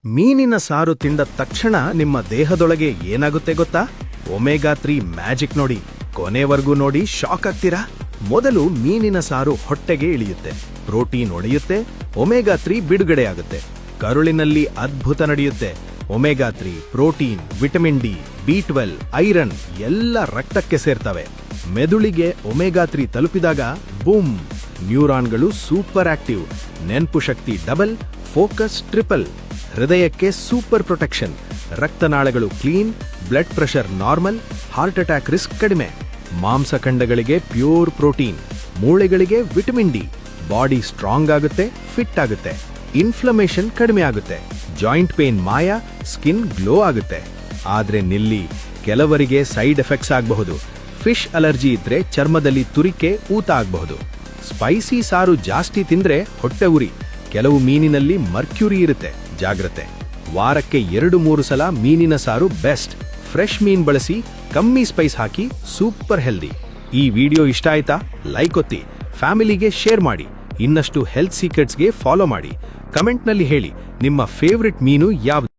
ಮೀನಿನ ಸಾರು ತಿಂದ ತಕ್ಷಣ ನಿಮ್ಮ ದೇಹದೊಳಗೆ ಏನಾಗುತ್ತೆ ಗೊತ್ತಾ? ಒಮೆಗಾ 3 ಮ್ಯಾಜಿಕ್ ನೋಡಿ. ಕೊನೆವರೆಗೂ ನೋಡಿ, ಶಾಕ್ ಆಗ್ತೀರಾ. ಮೊದಲು ಮೀನಿನ ಸಾರು ಹೊಟ್ಟೆಗೆ ಇಳಿಯುತ್ತೆ, ಪ್ರೋಟೀನ್ ಒಡೆಯುತ್ತೆ, ಒಮೆಗಾ 3 ಬಿಡುಗಡೆಯಾಗುತ್ತೆ. ಕರುಳಿನಲ್ಲಿ ಅದ್ಭುತ ನಡೆಯುತ್ತೆ. ಒಮೆಗಾ 3, ಪ್ರೋಟೀನ್, ವಿಟಮಿನ್ ಡಿ, ಬಿ12, ಐರನ್ ಎಲ್ಲ ರಕ್ತಕ್ಕೆ ಸೇರ್ತವೆ. ಮೆದುಳಿಗೆ ಒಮೆಗಾ 3 ತಲುಪಿದಾಗ ಬೂಮ್, ನ್ಯೂರಾನ್ಗಳು ಸೂಪರ್ ಆಕ್ಟಿವ್, ನೆನ್ಪು ಶಕ್ತಿ ಡಬಲ್, ಫೋಕಸ್ ಟ್ರಿಪಲ್, ಹೃದಯಕ್ಕೆ ಸೂಪರ್ ಪ್ರೊಟೆಕ್ಷನ್, ರಕ್ತನಾಳಗಳು clean, blood pressure normal, heart attack risk ಕಡಿಮೆ, ಮಾಂಸಖಂಡಗಳಿಗೆ ಪ್ಯೂರ್ ಪ್ರೋಟೀನ್, ಮೂಳೆಗಳಿಗೆ ವಿಟಮಿನ್ ಡಿ, ಬಾಡಿ ಸ್ಟ್ರಾಂಗ್ ಆಗುತ್ತೆ, ಫಿಟ್ ಆಗುತ್ತೆ, ಇನ್ಫ್ಲಮೇಷನ್ ಕಡಿಮೆ ಆಗುತ್ತೆ, ಜಾಯಿಂಟ್ ಪೇನ್ ಮಾಯ, ಸ್ಕಿನ್ ಗ್ಲೋ ಆಗುತ್ತೆ. ಆದ್ರೆ ನಿಲ್ಲಿ, ಕೆಲವರಿಗೆ ಸೈಡ್ ಎಫೆಕ್ಟ್ಸ್ ಆಗಬಹುದು. ಫಿಶ್ ಅಲರ್ಜಿ ಇದ್ರೆ ಚರ್ಮದಲ್ಲಿ ತುರಿಕೆ, ಊತ ಆಗಬಹುದು. ಸ್ಪೈಸಿ ಸಾರು ಜಾಸ್ತಿ ತಿಂದ್ರೆ ಹೊಟ್ಟೆ ಉರಿ. ಕೆಲವು ಮೀನಿನಲ್ಲಿ ಮರ್ಕ್ಯೂರಿ ಇರುತ್ತೆ, ಜಾಗ್ರತೆ. ವಾರಕ್ಕೆ 2-3 ಸಲ ಮೀನಿನ ಸಾರು ಬೆಸ್ಟ್. ಫ್ರೆಶ್ ಮೀನ್ ಬಳಸಿ, ಕಮ್ಮಿ ಸ್ಪೈಸ್ ಹಾಕಿ, ಸೂಪರ್ ಹೆಲ್ದಿ. ಈ ವಿಡಿಯೋ ಇಷ್ಟ ಆಯ್ತಾ? ಲೈಕ್ ಒತ್ತಿ, ಫ್ಯಾಮಿಲಿಗೆ ಶೇರ್ ಮಾಡಿ. ಇನ್ನಷ್ಟು ಹೆಲ್ತ್ ಸೀಕ್ರೆಟ್ಸ್ಗೆ ಫಾಲೋ ಮಾಡಿ. ಕಮೆಂಟ್ನಲ್ಲಿ ಹೇಳಿ, ನಿಮ್ಮ ಫೇವ್ರೆಟ್ ಮೀನು ಯಾವುದು?